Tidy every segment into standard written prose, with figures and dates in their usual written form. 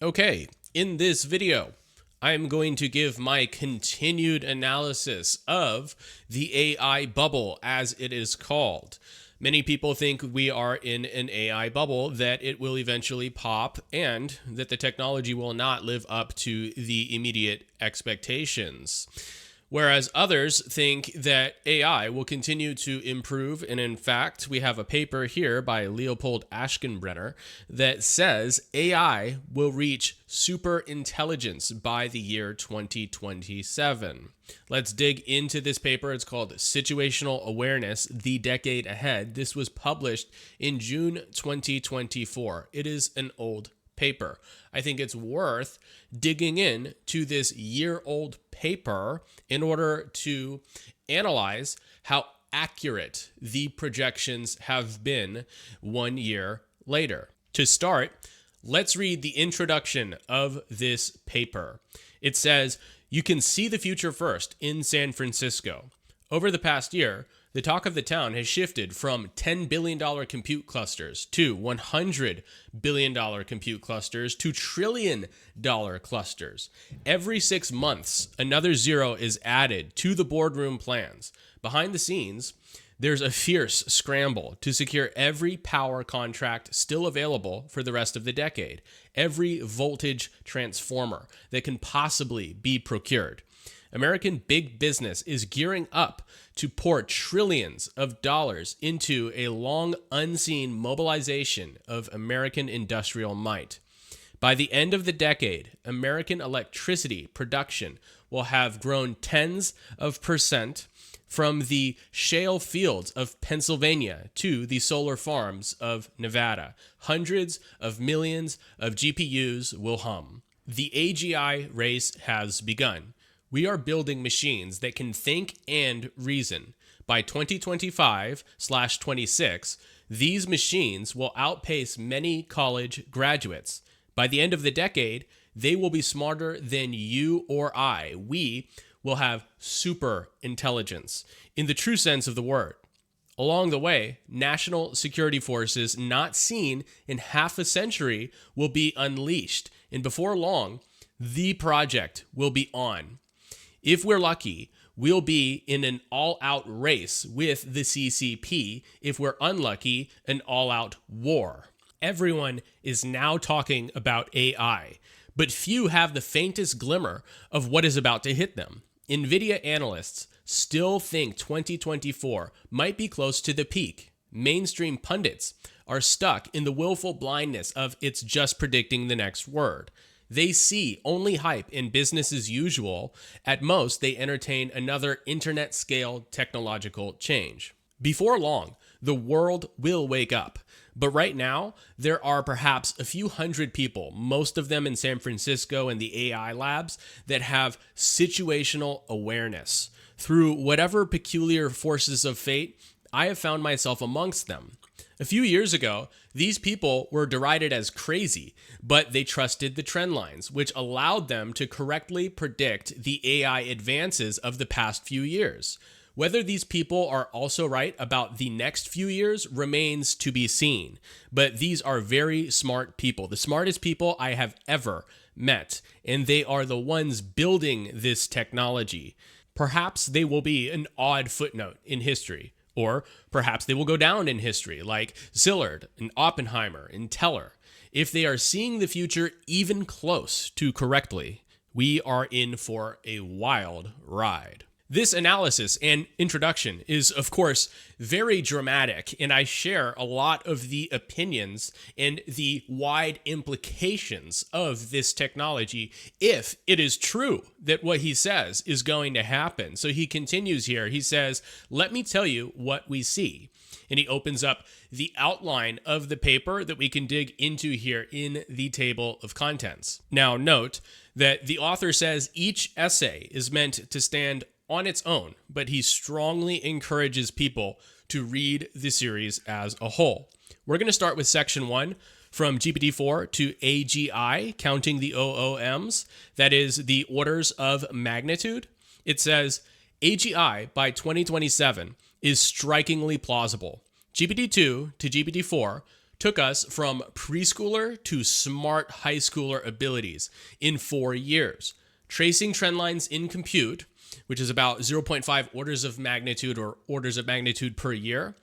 Okay, in this video, I'm going to give my continued analysis of the AI bubble, as it is called. Many people think we are in an AI bubble, that it will eventually pop, and that the technology will not live up to the immediate expectations. Whereas others think that AI will continue to improve. And in fact, we have a paper here by Leopold Aschenbrenner that says AI will reach super intelligence by the year 2027. Let's dig into this paper. It's called Situational Awareness, the Decade Ahead. This was published in June 2024. It is an old paper. I think it's worth digging in to this year-old paper in order to analyze how accurate the projections have been 1 year later. To start, let's read the introduction of this paper. It says, "You can see the future first in San Francisco. Over the past year, the talk of the town has shifted from $10 billion compute clusters to $100 billion compute clusters to $1 trillion clusters. Every 6 months, another zero is added to the boardroom plans. Behind the scenes, there's a fierce scramble to secure every power contract still available for the rest of the decade, every voltage transformer that can possibly be procured. American big business is gearing up to pour trillions of dollars into a long unseen mobilization of American industrial might. By the end of the decade, American electricity production will have grown tens of percent from the shale fields of Pennsylvania to the solar farms of Nevada. Hundreds of millions of GPUs will hum. The AGI race has begun. We are building machines that can think and reason. By 2025/26, these machines will outpace many college graduates. By the end of the decade, they will be smarter than you or I. We will have super intelligence in the true sense of the word. Along the way, national security forces not seen in half a century will be unleashed, and before long, the project will be on. If we're lucky, we'll be in an all-out race with the CCP. If we're unlucky, an all-out war. Everyone is now talking about AI, but few have the faintest glimmer of what is about to hit them. NVIDIA analysts still think 2024 might be close to the peak. Mainstream pundits are stuck in the willful blindness of it's just predicting the next word. They see only hype in business as usual. At most, they entertain another internet-scale technological change. Before long, the world will wake up. But right now, there are perhaps a few hundred people, most of them in San Francisco and the AI labs, that have situational awareness. Through whatever peculiar forces of fate, I have found myself amongst them. A few years ago, these people were derided as crazy, but they trusted the trend lines, which allowed them to correctly predict the AI advances of the past few years. Whether these people are also right about the next few years remains to be seen, but these are very smart people, the smartest people I have ever met, and they are the ones building this technology. Perhaps they will be an odd footnote in history. Or perhaps they will go down in history, like Szilard and Oppenheimer and Teller. If they are seeing the future even close to correctly, we are in for a wild ride. This analysis and introduction is, of course, very dramatic, and I share a lot of the opinions and the wide implications of this technology if it is true that what he says is going to happen. So he continues here. He says, "Let me tell you what we see." And he opens up the outline of the paper that we can dig into here in the table of contents. Now, note that the author says each essay is meant to stand on its own, but he strongly encourages people to read the series as a whole. We're going to start with section 1, from GPT-4 to AGI, counting the OOMs, that is the orders of magnitude. It says, AGI by 2027 is strikingly plausible. GPT-2 to GPT-4, took us from preschooler to smart high schooler abilities in 4 years. Tracing trend lines in compute, which is about 0.5 orders of magnitude or orders of magnitude per year.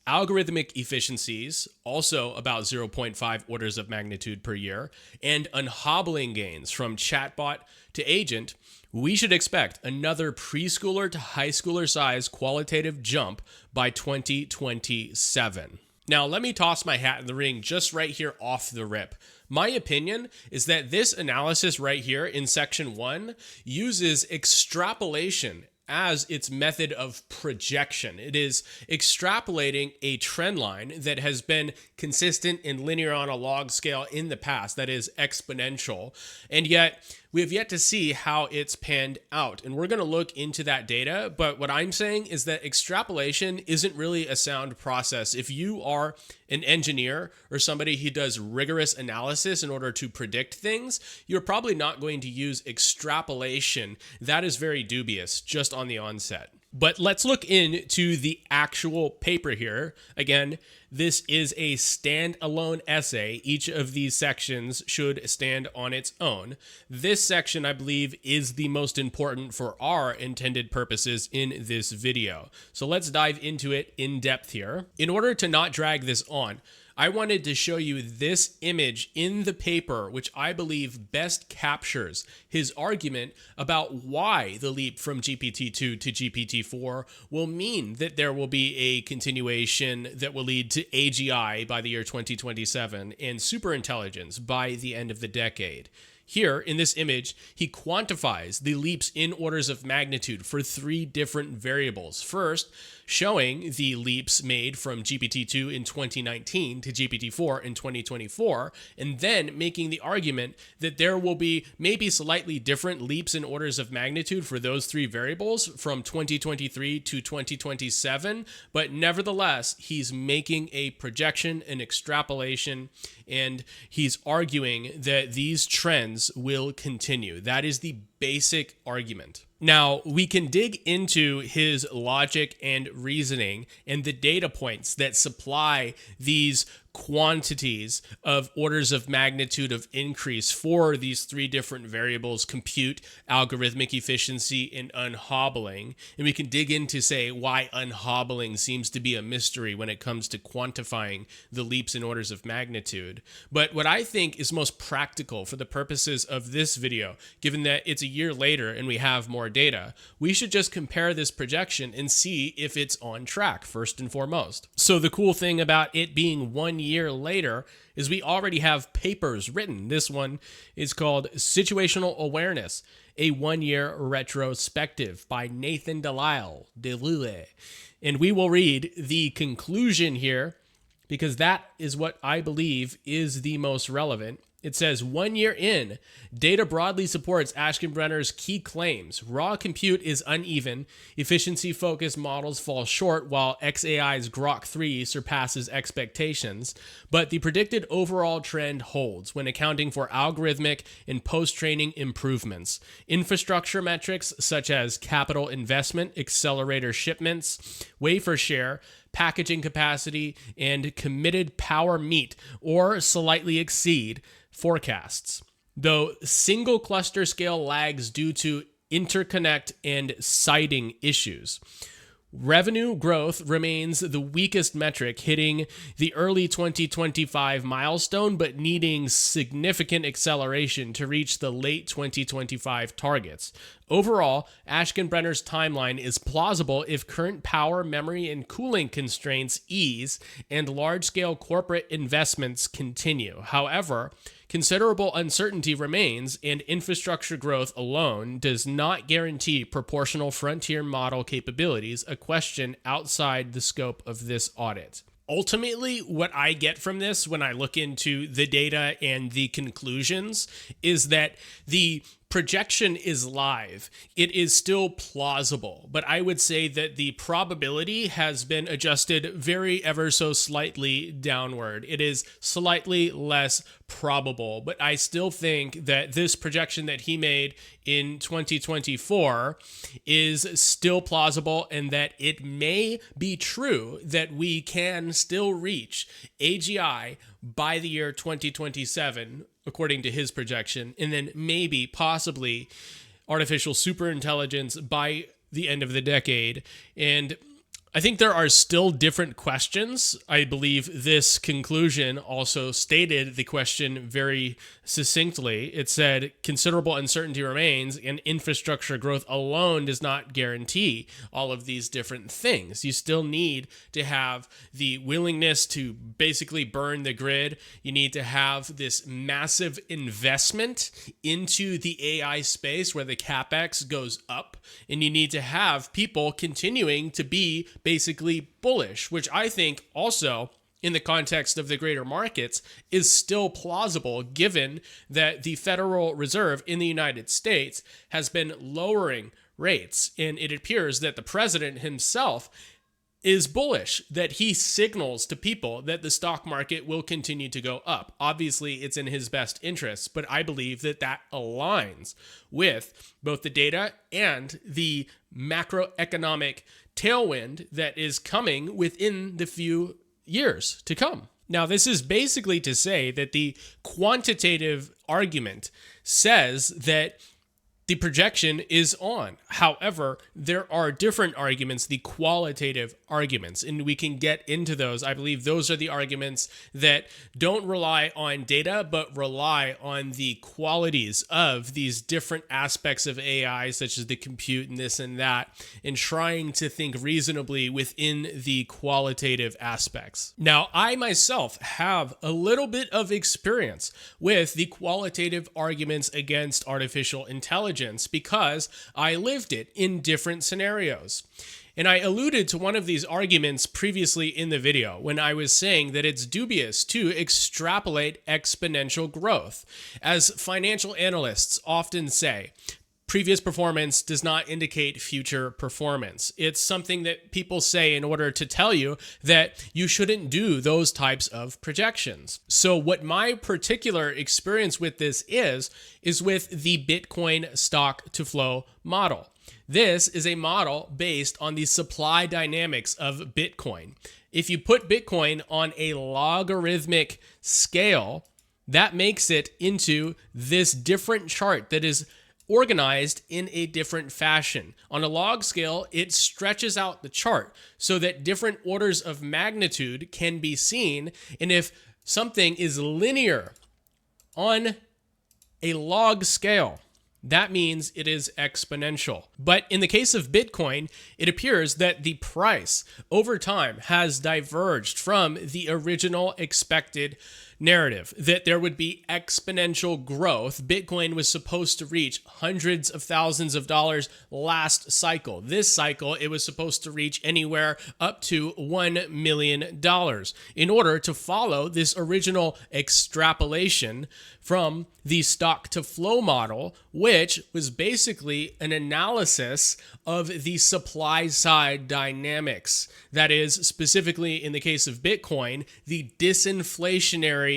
Algorithmic efficiencies, also about 0.5 orders of magnitude per year. And un-hobbling gains from chatbot to agent. We should expect another preschooler to high schooler size qualitative jump by 2027. Now, let me toss my hat in the ring just right here off the rip. My opinion is that this analysis right here in section 1 uses extrapolation as its method of projection. It is extrapolating a trend line that has been consistent and linear on a log scale in the past, that is exponential, and yet we have yet to see how it's panned out. And we're going to look into that data, but what I'm saying is that extrapolation isn't really a sound process. If you are an engineer or somebody who does rigorous analysis in order to predict things, you're probably not going to use extrapolation. That is very dubious just on the onset. But let's look into the actual paper here. Again, this is a standalone essay. Each of these sections should stand on its own. This section, I believe, is the most important for our intended purposes in this video. So let's dive into it in depth here. In order to not drag this on, I wanted to show you this image in the paper, which I believe best captures his argument about why the leap from GPT-2 to GPT-4 will mean that there will be a continuation that will lead to AGI by the year 2027 and superintelligence by the end of the decade. Here, in this image, he quantifies the leaps in orders of magnitude for 3 different variables. First, showing the leaps made from GPT-2 in 2019 to GPT-4 in 2024, and then making the argument that there will be maybe slightly different leaps in orders of magnitude for those 3 variables from 2023 to 2027, but nevertheless, he's making a projection, an extrapolation, and he's arguing that these trends will continue. That is the basic argument. Now, we can dig into his logic and reasoning and the data points that supply these quantities of orders of magnitude of increase for these 3 different variables: compute, algorithmic efficiency, and un-hobbling. And we can dig into, say, why un-hobbling seems to be a mystery when it comes to quantifying the leaps in orders of magnitude. But what I think is most practical for the purposes of this video, given that it's a year later and we have more data, we should just compare this projection and see if it's on track, first and foremost. So the cool thing about it being 1 year later is we already have papers written. This one is called Situational Awareness, a 1-year retrospective by Nathan Delisle. And we will read the conclusion here because that is what I believe is the most relevant. It says, 1 year in, data broadly supports Aschenbrenner's key claims. Raw compute is uneven, efficiency-focused models fall short while XAI's Grok 3 surpasses expectations, but the predicted overall trend holds when accounting for algorithmic and post-training improvements. Infrastructure metrics such as capital investment, accelerator shipments, wafer share, packaging capacity, and committed power meet or slightly exceed forecasts, though single cluster scale lags due to interconnect and siting issues. Revenue growth remains the weakest metric, hitting the early 2025 milestone, but needing significant acceleration to reach the late 2025 targets. Overall, Aschenbrenner's timeline is plausible if current power, memory, and cooling constraints ease and large-scale corporate investments continue. However, considerable uncertainty remains, and infrastructure growth alone does not guarantee proportional frontier model capabilities, a question outside the scope of this audit. Ultimately, what I get from this when I look into the data and the conclusions is that the projection is live, it is still plausible, but I would say that the probability has been adjusted very ever so slightly downward. It is slightly less probable, but I still think that this projection that he made in 2024 is still plausible, and that it may be true that we can still reach AGI by the year 2027, according to his projection, and then maybe, possibly, artificial superintelligence by the end of the decade. And I think there are still different questions. I believe this conclusion also stated the question very succinctly. It said, considerable uncertainty remains, and infrastructure growth alone does not guarantee all of these different things. You still need to have the willingness to basically burn the grid. You need to have this massive investment into the AI space where the CapEx goes up, and you need to have people continuing to be basically bullish, which I think also, in the context of the greater markets, is still plausible, given that the Federal Reserve in the United States has been lowering rates, and it appears that the president himself is bullish, that he signals to people that the stock market will continue to go up. Obviously, it's in his best interests, but I believe that that aligns with both the data and the macroeconomic tailwind that is coming within the few years to come. Now, this is basically to say that the quantitative argument says that the projection is on. However, there are different arguments, the qualitative arguments, and we can get into those. I believe those are the arguments that don't rely on data, but rely on the qualities of these different aspects of AI, such as the compute and this and that, and trying to think reasonably within the qualitative aspects. Now, I myself have a little bit of experience with the qualitative arguments against artificial intelligence, because I lived it in different scenarios. And I alluded to one of these arguments previously in the video when I was saying that it's dubious to extrapolate exponential growth. As financial analysts often say, previous performance does not indicate future performance. It's something that people say in order to tell you that you shouldn't do those types of projections. So what my particular experience with this is with the Bitcoin stock to flow model. This is a model based on the supply dynamics of Bitcoin. If you put Bitcoin on a logarithmic scale, that makes it into this different chart that is organized in a different fashion. On a log scale, it stretches out the chart so that different orders of magnitude can be seen. And if something is linear on a log scale, that means it is exponential. But in the case of Bitcoin, it appears that the price over time has diverged from the original expected narrative that there would be exponential growth. Bitcoin was supposed to reach hundreds of thousands of dollars last cycle. This cycle, it was supposed to reach anywhere up to $1 million in order to follow this original extrapolation from the stock to flow model, which was basically an analysis of the supply side dynamics. That is, specifically in the case of Bitcoin, the disinflationary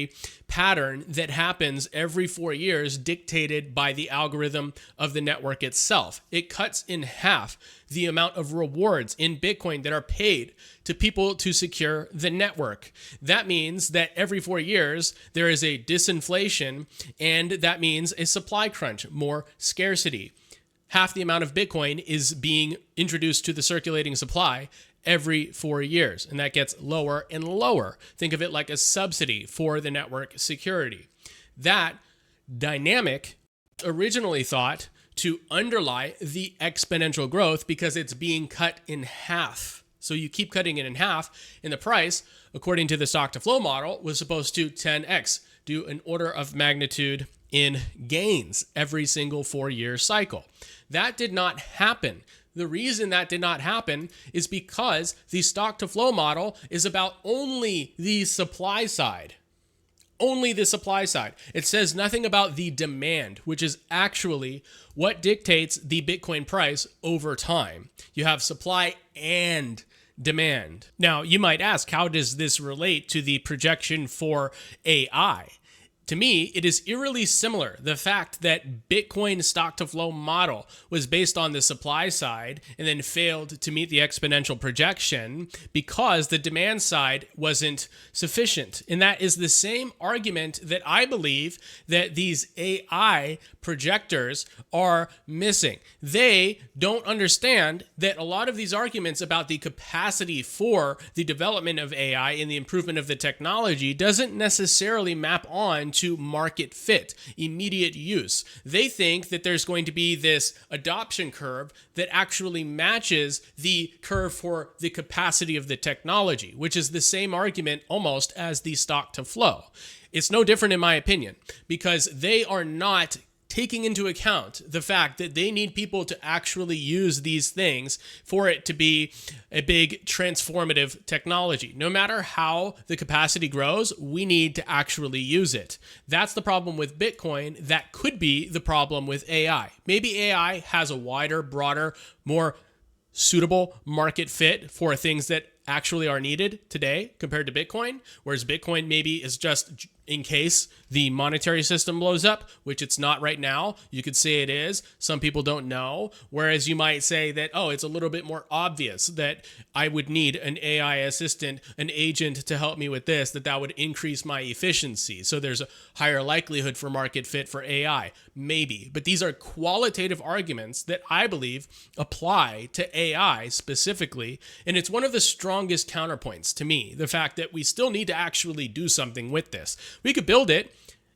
pattern that happens every 4 years, dictated by the algorithm of the network itself. It cuts in half the amount of rewards in Bitcoin that are paid to people to secure the network. That means that every 4 years, there is a disinflation, and that means a supply crunch, more scarcity. Half the amount of Bitcoin is being introduced to the circulating supply every 4 years, and that gets lower and lower. Think of it like a subsidy for the network security. That dynamic originally thought to underlie the exponential growth because it's being cut in half. So you keep cutting it in half, and the price, according to the stock to flow model, was supposed to 10x, do an order of magnitude in gains every single 4-year cycle. That did not happen. The reason that did not happen is because the stock to flow model is about only the supply side. only the supply side. It says nothing about the demand, which is actually what dictates the Bitcoin price over time. You have supply and demand. Now, you might ask, how does this relate to the projection for AI? To me, it is eerily similar. The fact that Bitcoin stock to flow model was based on the supply side and then failed to meet the exponential projection because the demand side wasn't sufficient. And that is the same argument that I believe that these AI projectors are missing. They don't understand that a lot of these arguments about the capacity for the development of AI and the improvement of the technology doesn't necessarily map on to market fit, immediate use. They think that there's going to be this adoption curve that actually matches the curve for the capacity of the technology, which is the same argument almost as the stock to flow. It's no different in my opinion, because they are not taking into account the fact that they need people to actually use these things for it to be a big transformative technology. No matter how the capacity grows, we need to actually use it. That's the problem with Bitcoin. That could be the problem with AI. Maybe AI has a wider, broader, more suitable market fit for things that actually are needed today compared to Bitcoin, whereas Bitcoin maybe is just in case the monetary system blows up, which it's not right now. You could say it is. Some people don't know. Whereas you might say that, oh, it's a little bit more obvious that I would need an AI assistant, an agent to help me with this, that would increase my efficiency. So there's a higher likelihood for market fit for AI. Maybe. But these are qualitative arguments that I believe apply to AI specifically. And it's one of the strongest counterpoints to me, the fact that we still need to actually do something with this. We could build it.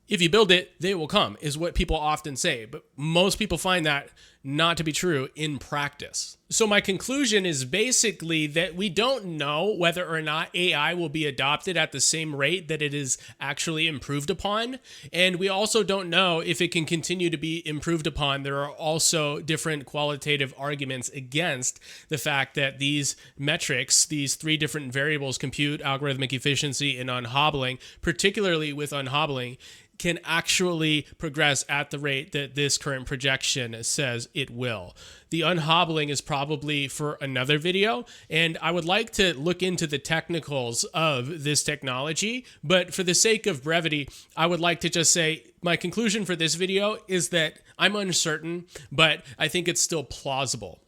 If you build it, they will come, is what people often say. But most people find that not to be true in practice. So my conclusion is basically that we don't know whether or not AI will be adopted at the same rate that it is actually improved upon. And we also don't know if it can continue to be improved upon. There are also different qualitative arguments against the fact that these metrics, these three different variables, compute, algorithmic efficiency, and un-hobbling, particularly with un-hobbling, can actually progress at the rate that this current projection says it will. The un-hobbling is probably for another video, and I would like to look into the technicals of this technology, but for the sake of brevity, I would like to just say my conclusion for this video is that I'm uncertain, but I think it's still plausible.